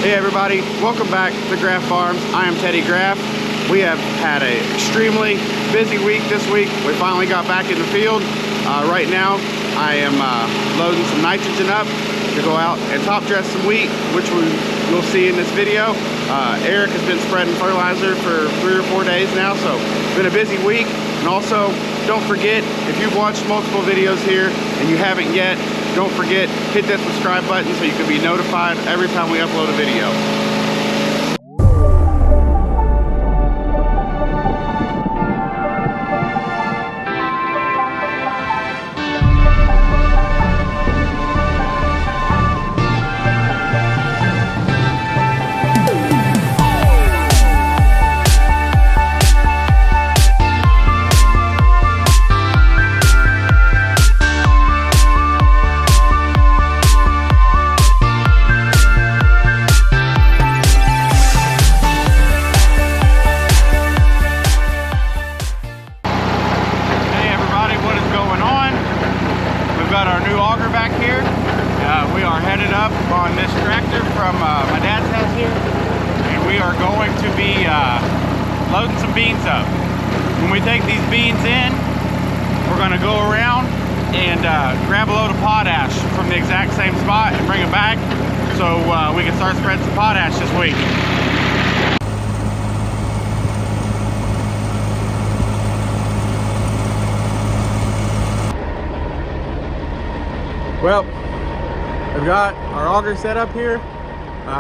Hey everybody, welcome back to Graf Farms. I am Teddy Graf. We have had an extremely busy week this week. We finally got back in the field. Right now I am loading some nitrogen up to go out and top dress some wheat, which we'll see in this video. Eric has been spreading fertilizer for 3 or 4 days now, so it's been a busy week. And also, don't forget, if you've watched multiple videos here and you haven't yet, don't forget, hit that subscribe button so you can be notified every time we upload a video. We are headed up on this tractor from my dad's house here, and we are going to be loading some beans up. When we take these beans in, we're going to go around and grab a load of potash from the exact same spot and bring it back so we can start spreading some potash this week. Well, we've got our auger set up here.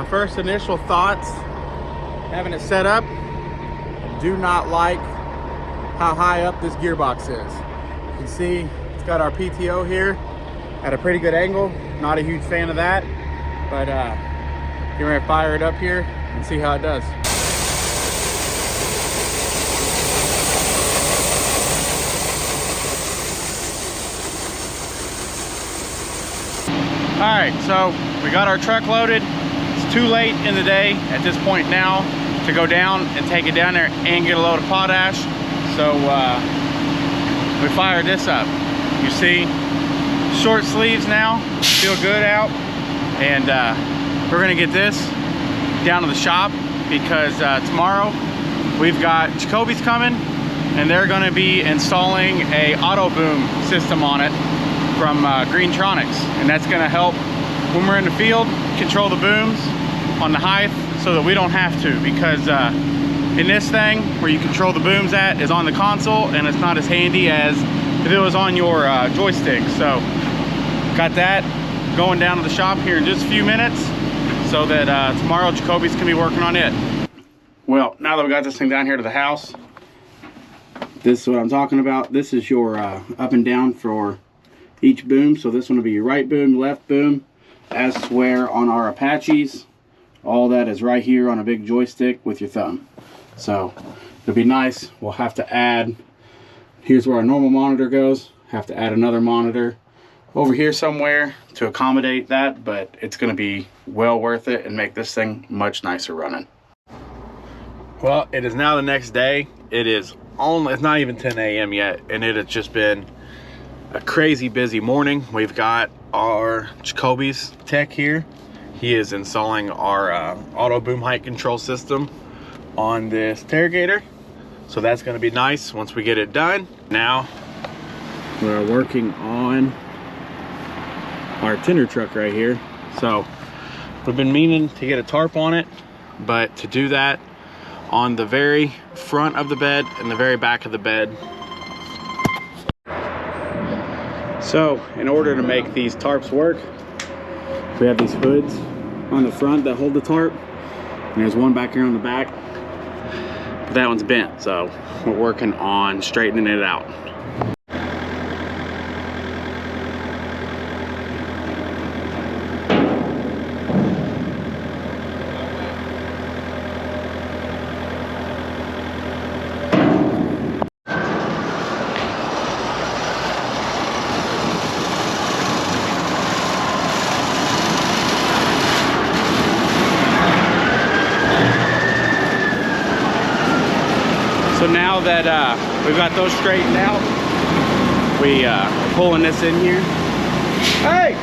First initial thoughts, having it set up, do not like how high up this gearbox is. You can see it's got our PTO here at a pretty good angle. Not a huge fan of that, but you're gonna fire it up here and see how it does. All right, so we got our truck loaded. It's too late in the day at this point now to go down and take it down there and get a load of potash. So we fired this up. You see, short sleeves now, feel good out. And we're gonna get this down to the shop because tomorrow we've got Jacoby's coming and they're gonna be installing a auto boom system on it from Greentronics, and that's going to help when we're in the field control the booms on the height so that we don't have to, because in this thing where you control the booms at is on the console and it's not as handy as if it was on your joystick. So got that going down to the shop here in just a few minutes so that tomorrow Jacoby's can be working on it. Well, now that we got this thing down here to the house, this is what I'm talking about. This is your up and down for each boom. So this one will be your right boom, left boom. As swear on our Apaches, all that is right here on a big joystick with your thumb. So it'll be nice. We'll have to add, here's where our normal monitor goes, have to add another monitor over here somewhere to accommodate that, but it's going to be well worth it and make this thing much nicer running. Well, it is now the next day. It's not even 10 a.m. yet, and it has just been a crazy busy morning. We've got our Jacoby's tech here. He is installing our auto boom height control system on this Terragator, so that's going to be nice once we get it done. Now we're working on our tender truck right here. So we've been meaning to get a tarp on it, but to do that on the very front of the bed and the very back of the bed. So in order to make these tarps work, we have these hoods on the front that hold the tarp, and there's one back here on the back, but that one's bent, so we're working on straightening it out. So now that we've got those straightened out, we are pulling this in here. Hey!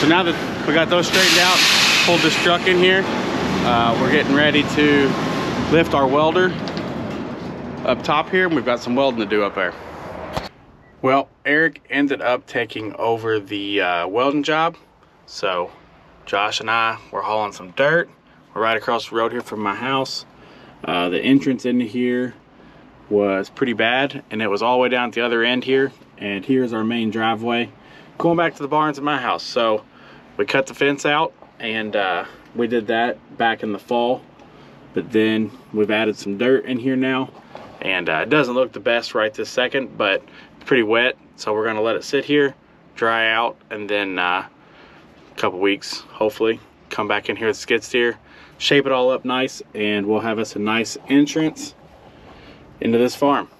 So now that we got those straightened out, pulled this truck in here, we're getting ready to lift our welder up top here, and we've got some welding to do up there. Well, Eric ended up taking over the welding job, so Josh and I were hauling some dirt. We're right across the road here from my house. The entrance into here was pretty bad, and it was all the way down at the other end here, and here's our main driveway going back to the barns at my house. So we cut the fence out, and we did that back in the fall, but then we've added some dirt in here now, and it doesn't look the best right this second, but it's pretty wet, so we're gonna let it sit here, dry out, and then a couple weeks hopefully come back in here with skid steer, shape it all up nice, and we'll have us a nice entrance into this farm.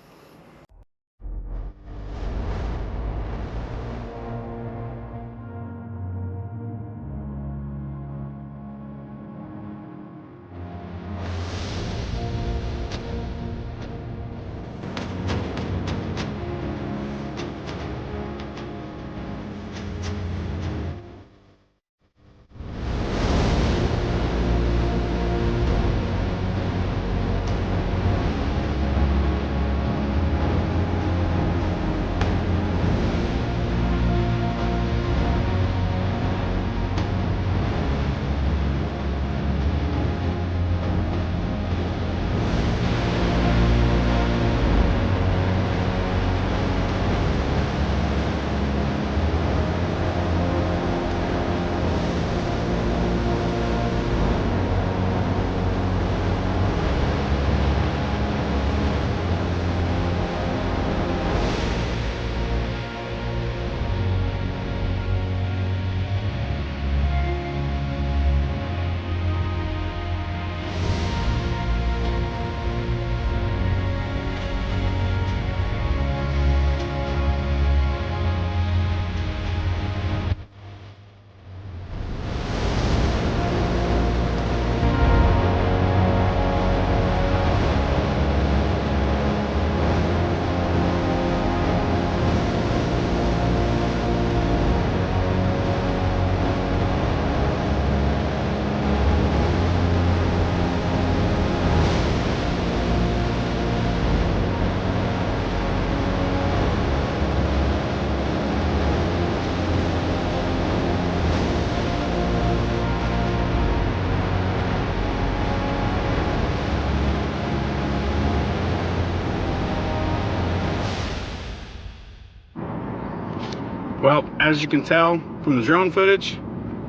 Well, as you can tell from the drone footage,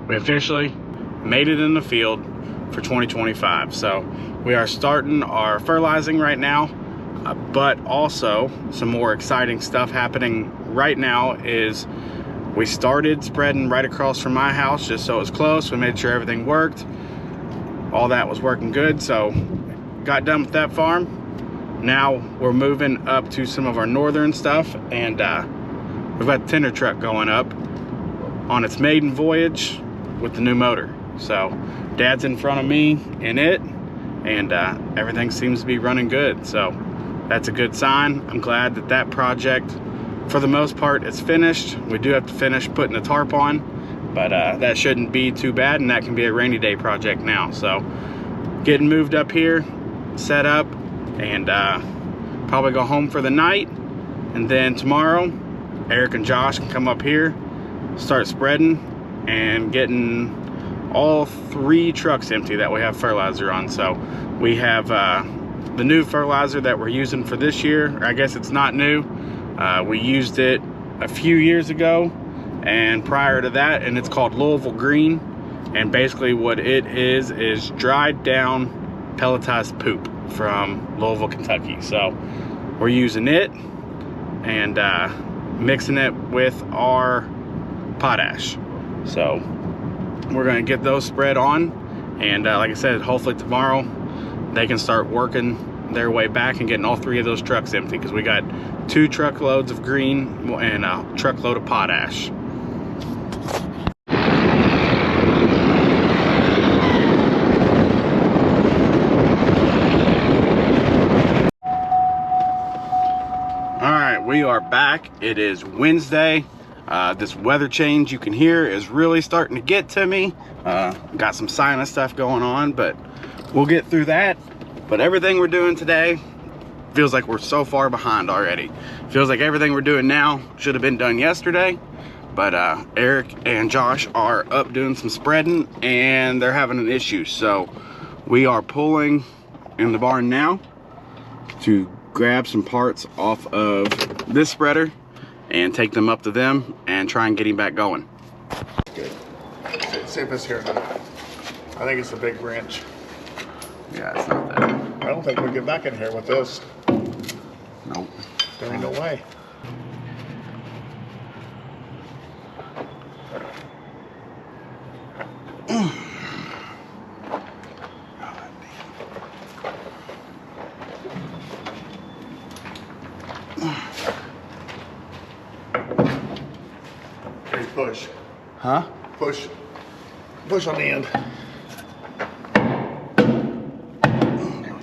we officially made it in the field for 2025. So we are starting our fertilizing right now, but also some more exciting stuff happening right now is we started spreading right across from my house just so it was close. We made sure everything worked. All that was working good, so got done with that farm. Now we're moving up to some of our northern stuff, and we've got the tender truck going up on its maiden voyage with the new motor. So Dad's in front of me in it, and everything seems to be running good. So that's a good sign. I'm glad that that project, for the most part, is finished. We do have to finish putting the tarp on, but that shouldn't be too bad, and that can be a rainy day project now. So getting moved up here, set up, and probably go home for the night, and then tomorrow Eric and Josh can come up here, start spreading and getting all 3 trucks empty that we have fertilizer on. So we have the new fertilizer that we're using for this year, or I guess it's not new. We used it a few years ago and prior to that, and it's called Louisville Green, and basically what it is dried down pelletized poop from Louisville, Kentucky. So we're using it and mixing it with our potash. So we're going to get those spread on, and like I said, hopefully tomorrow they can start working their way back and getting all 3 of those trucks empty, because we got 2 truckloads of green and a truckload of potash. We are back. It is Wednesday. This weather change you can hear is really starting to get to me. Got some sinus stuff going on, but we'll get through that. But everything we're doing today feels like we're so far behind already. Feels like everything we're doing now should have been done yesterday. But Eric and Josh are up doing some spreading and they're having an issue. So we are pulling in the barn now to grab some parts off of this spreader and take them up to them and try and get him back going. Good. See if it's here or not. I think it's a big wrench. Yeah, it's not that. I don't think we get back in here with this. Nope. There ain't no way. Okay, push. Huh? Push. Push on the end. There we go.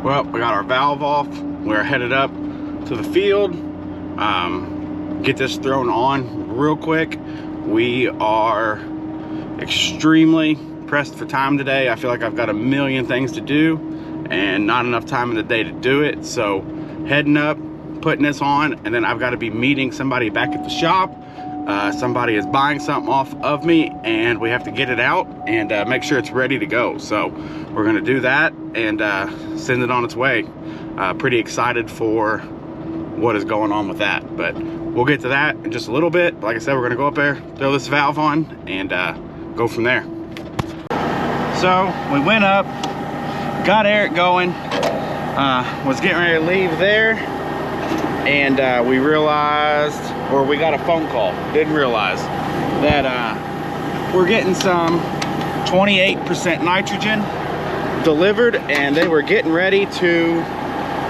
Well, we got our valve off. We're headed up to the field. Get this thrown on real quick. We are extremely pressed for time today. I feel like I've got a million things to do and not enough time in the day to do it. So heading up, putting this on, and then I've got to be meeting somebody back at the shop. Somebody is buying something off of me and we have to get it out and make sure it's ready to go. So we're gonna do that and send it on its way. Pretty excited for what is going on with that, but we'll get to that in just a little bit. Like I said, we're gonna go up there, throw this valve on, and go from there. So we went up, got Eric going, was getting ready to leave there, and we realized, or we got a phone call, didn't realize that we're getting some 28% nitrogen delivered, and they were getting ready to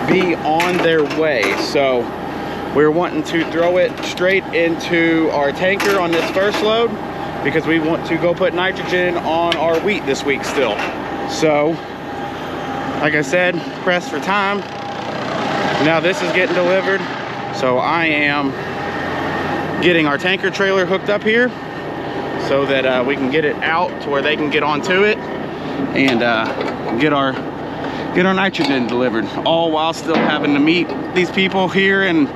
be on their way. So we're wanting to throw it straight into our tanker on this first load because we want to go put nitrogen on our wheat this week still. So like I said, pressed for time. Now this is getting delivered, so I am getting our tanker trailer hooked up here so that we can get it out to where they can get onto it and get our nitrogen delivered, all while still having to meet these people here in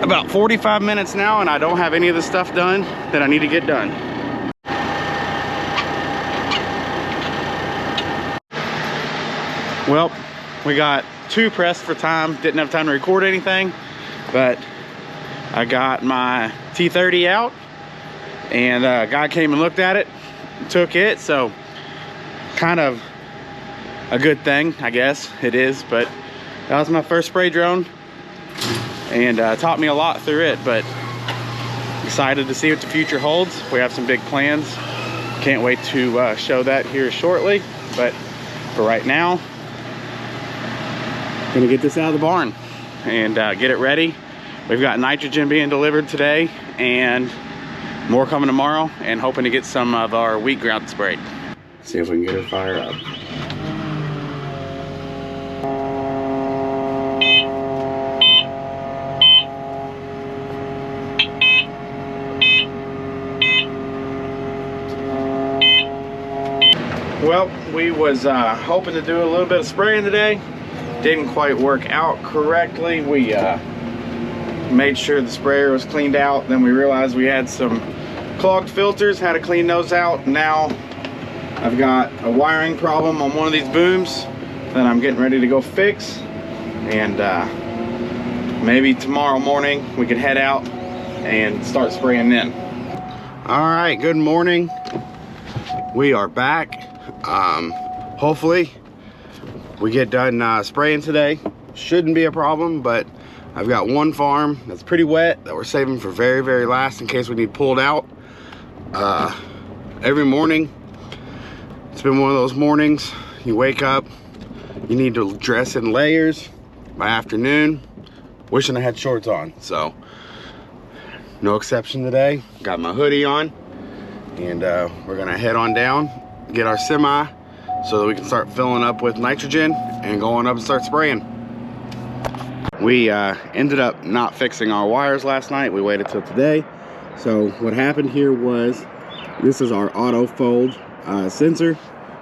about 45 minutes now, and I don't have any of the stuff done that I need to get done. Well, we got 2 pressed for time. Didn't have time to record anything, but I got my T30 out, and a guy came and looked at it, took it, so kind of a good thing, I guess it is. But that was my first spray drone, and taught me a lot through it, but excited to see what the future holds. We have some big plans. Can't wait to show that here shortly, but for right now, gonna get this out of the barn and get it ready. We've got nitrogen being delivered today and more coming tomorrow, and hoping to get some of our wheat ground sprayed. See if we can get her fired up. Well, we was hoping to do a little bit of spraying today. Didn't quite work out correctly. We made sure the sprayer was cleaned out. Then we realized we had some clogged filters, had to clean those out. Now I've got a wiring problem on one of these booms that I'm getting ready to go fix. And maybe tomorrow morning we could head out and start spraying then. All right, good morning. We are back. Hopefully we get done spraying today. Shouldn't be a problem, but I've got one farm that's pretty wet that we're saving for very, very last in case we need pulled out. Every morning, it's been one of those mornings, you wake up, you need to dress in layers. By afternoon, wishing I had shorts on. So No exception today. Got my hoodie on, and we're gonna head on down, get our semi so that we can start filling up with nitrogen and going up and start spraying. We ended up not fixing our wires last night. We waited till today. So what happened here was, this is our auto fold sensor.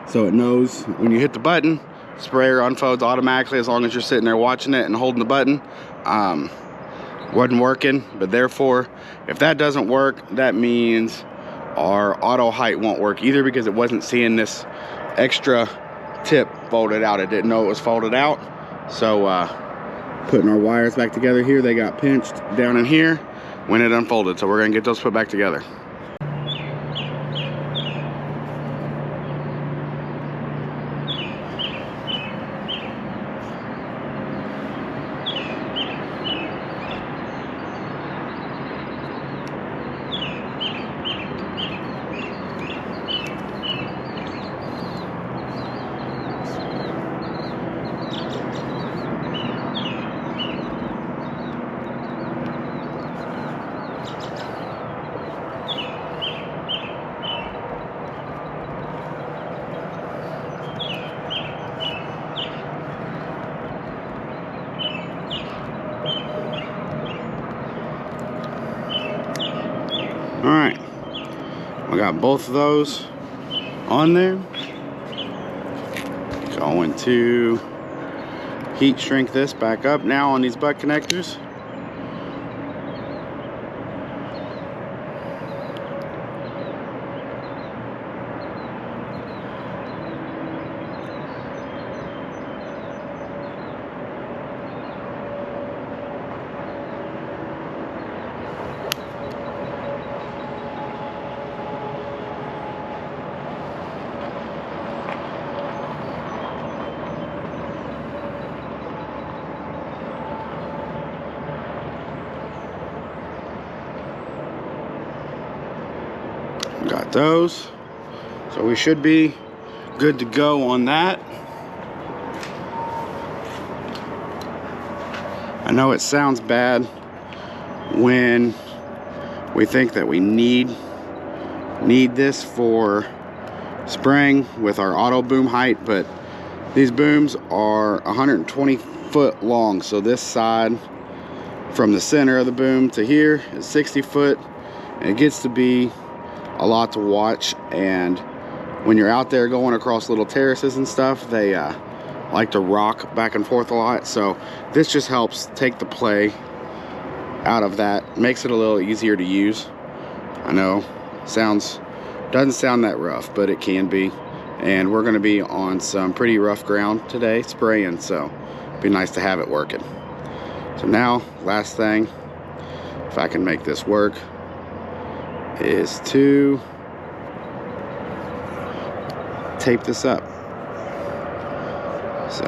So it knows when you hit the button, sprayer unfolds automatically as long as you're sitting there watching it and holding the button. Wasn't working, but therefore, if that doesn't work, that means our auto height won't work either, because it wasn't seeing this extra tip folded out. It didn't know it was folded out. So putting our wires back together here, they got pinched down in here when it unfolded. So we're gonna get those put back together. All right, I got both of those on there. Going to heat shrink this back up now on these butt connectors. Got those, so we should be good to go on that. I know it sounds bad when we think that we need this for spraying with our auto boom height, but these booms are 120 foot long. So this side from the center of the boom to here is 60 foot, and it gets to be a lot to watch. And when you're out there going across little terraces and stuff, they like to rock back and forth a lot. So this just helps take the play out of that, makes it a little easier to use. I know doesn't sound that rough, but it can be. And we're going to be on some pretty rough ground today spraying, so it'd be nice to have it working. So now, last thing, if I can make this work, is to tape this up. So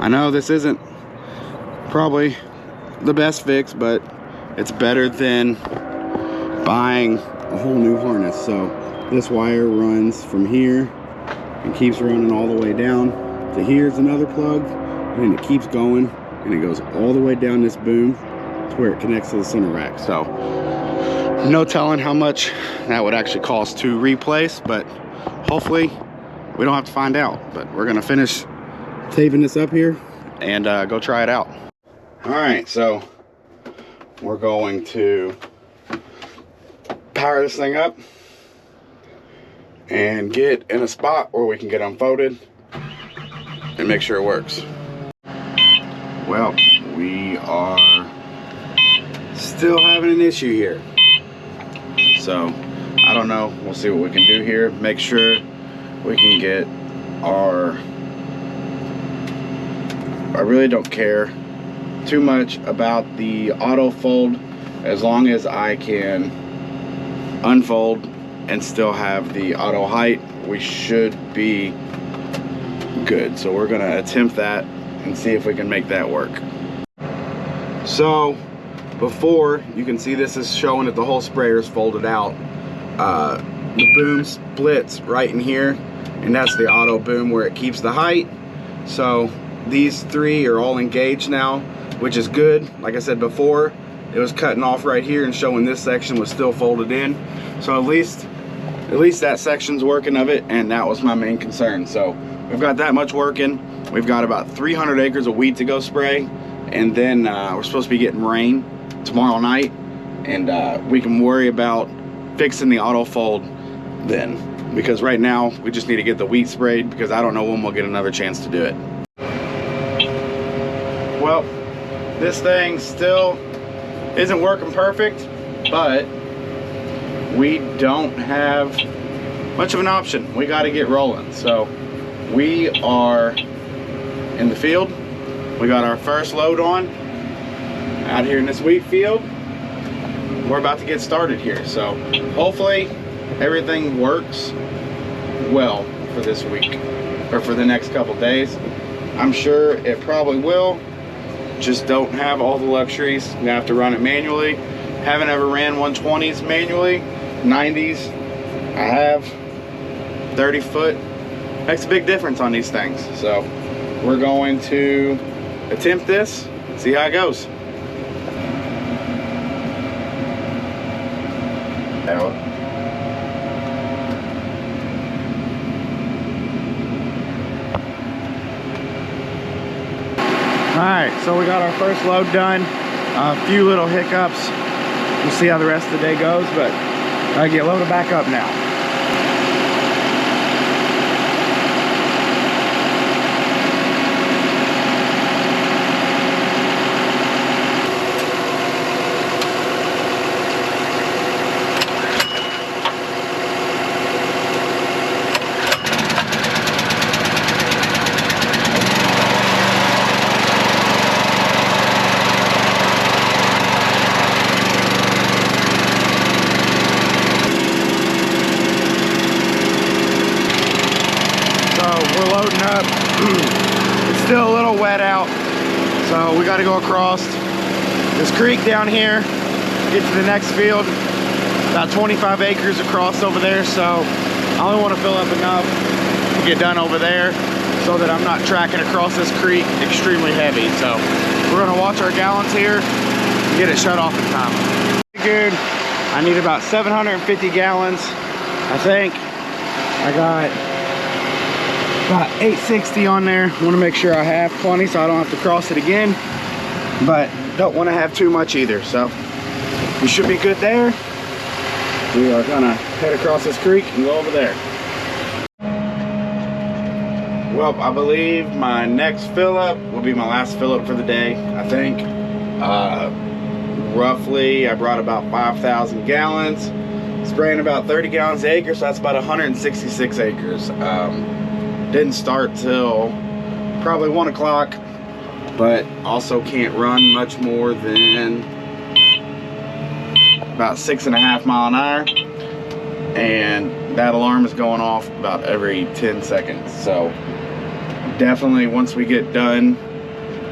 I know this isn't probably the best fix, but it's better than buying a whole new harness. So this wire runs from here and keeps running all the way down to here's another plug, and it keeps going, and it goes all the way down this boom to where it connects to the center rack. So no telling how much that would actually cost to replace, but hopefully we don't have to find out. But we're gonna finish taping this up here and go try it out. All right, so we're going to power this thing up and get in a spot where we can get unfolded and make sure it works. Well, we are still having an issue here. So I don't know, we'll see what we can do here. Make sure we can get our, I really don't care too much about the auto fold, as long as I can unfold and still have the auto height, we should be good. So we're gonna attempt that and see if we can make that work. So before, you can see this is showing that the whole sprayer is folded out. The boom splits right in here, and that's the auto boom where it keeps the height. So these three are all engaged now, which is good. Like I said before, it was cutting off right here and showing this section was still folded in. So at least that section's working of it, and that was my main concern. So we've got that much working. We've got about 300 acres of wheat to go spray, and then we're supposed to be getting rain tomorrow night, and we can worry about fixing the auto fold then, because right now we just need to get the wheat sprayed, because I don't know when we'll get another chance to do it. Well, this thing still isn't working perfect, but we don't have much of an option. We got to get rolling. So we are in the field. We got our first load on out here in this wheat field. We're about to get started here, so hopefully everything works well for this week or for the next couple days. I'm sure it probably will. Just don't have all the luxuries. We have to run it manually. Haven't ever ran 120s manually. 90s I have. 30 foot makes a big difference on these things. So we're going to attempt this, see how it goes. Alright, so we got our first load done. A few little hiccups. We'll see how the rest of the day goes, but I get loaded back up now. It's still a little wet out, so we got to go across this creek down here, get to the next field. About 25 acres across over there, so I only want to fill up enough to get done over there so that I'm not tracking across this creek extremely heavy. So we're going to watch our gallons here and get it shut off in time. Good. I need about 750 gallons. I think I got about 860 on there. I want to make sure I have plenty so I don't have to cross it again, but don't want to have too much either. So we should be good there. We are gonna head across this creek and go over there. Well, I believe my next fill up will be my last fill up for the day. I think roughly I brought about 5,000 gallons, spraying about 30 gallons an acre, so that's about 166 acres. Didn't start till probably 1 o'clock, but also can't run much more than about 6.5 miles an hour, and that alarm is going off about every 10 seconds. So definitely once we get done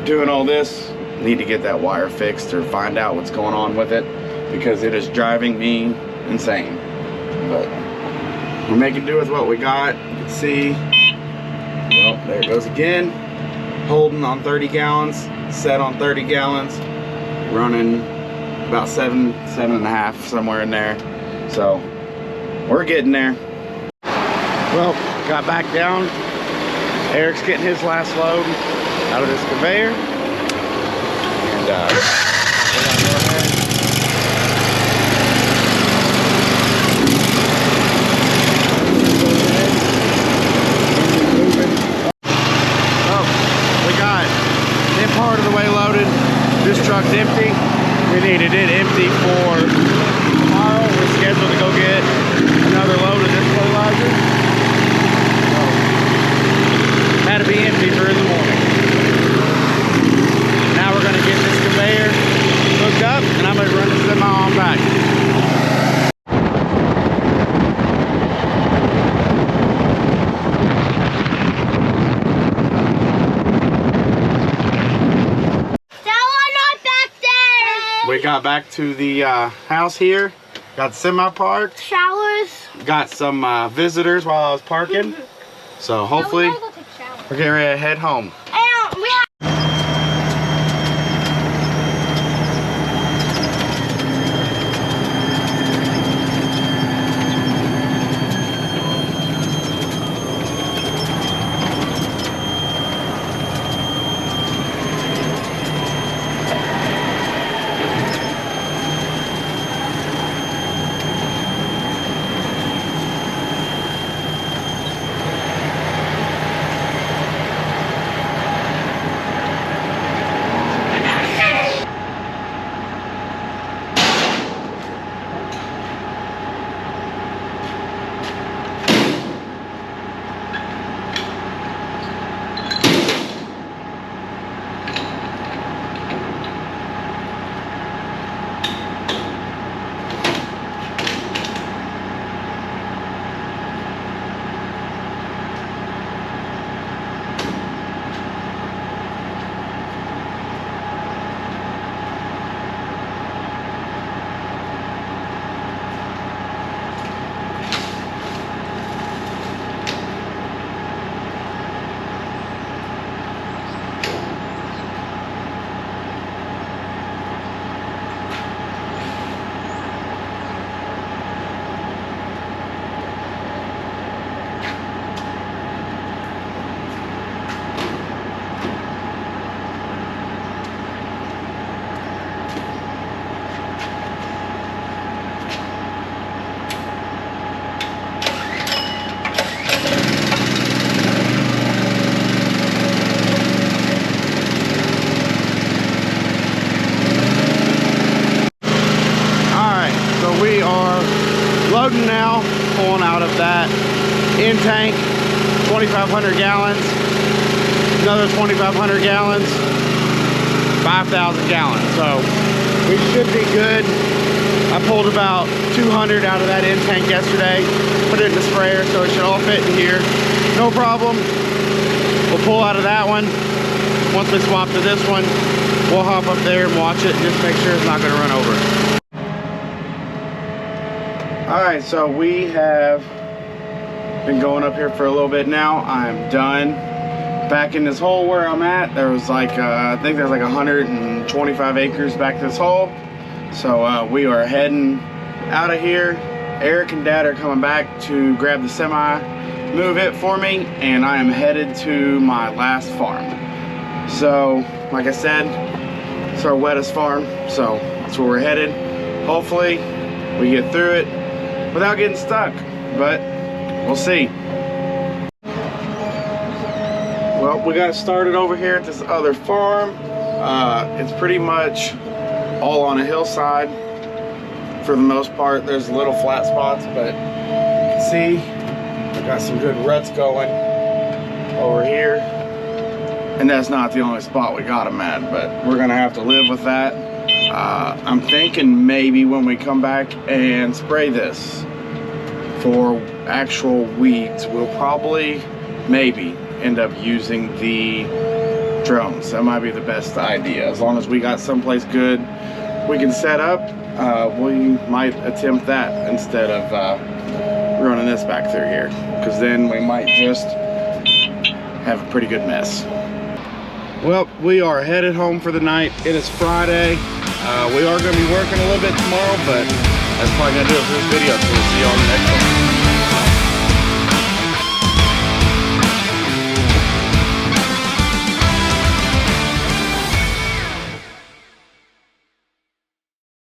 doing all this, need to get that wire fixed or find out what's going on with it, because it is driving me insane. But we're making do with what we got. You can see, well, there it goes again, holding on 30 gallons, set on 30 gallons, running about 7.5, somewhere in there. So we're getting there. Well, got back down. Eric's getting his last load out of this conveyor, and we're gonna go ahead. Part of the way loaded. This truck's empty. We needed it empty for tomorrow. We're scheduled to go get another load of this fertilizer. So, had to be empty for in the morning. Now we're going to get this conveyor hooked up, and I'm going to run this semi on back. We got back to the house here. Got the semi parked. Showers. Got some visitors while I was parking. So hopefully we're getting ready to head home. now, pulling out of that in tank, 2,500 gallons, another 2,500 gallons, 5,000 gallons. So we should be good. I pulled about 200 out of that in tank yesterday, put it in the sprayer, so it should all fit in here. No problem. We'll pull out of that one. Once we swap to this one, we'll hop up there and watch it and just make sure it's not gonna run over. All right, so we have been going up here for a little bit now. I'm done. Back in this hole where I'm at, there was like, I think there's like 125 acres back to this hole. So we are heading out of here. Eric and Dad are coming back to grab the semi, move it for me, and I am headed to my last farm. So, like I said, it's our wettest farm, so that's where we're headed. Hopefully, we get through it without getting stuck, but we'll see. Well, we got started over here at this other farm. It's pretty much all on a hillside for the most part. There's little flat spots, but you can see we've got some good ruts going over here. And that's not the only spot we got them at, but we're gonna have to live with that. I'm thinking maybe when we come back and spray this for actual weeds, we'll probably maybe end up using the drones. That might be the best idea. As long as we got someplace good we can set up, we might attempt that instead of running this back through here, because then we might just have a pretty good mess. Well, we are headed home for the night. It is Friday. We are going to be working a little bit tomorrow, but that's probably going to do it for this video, so we'll see you on the next one.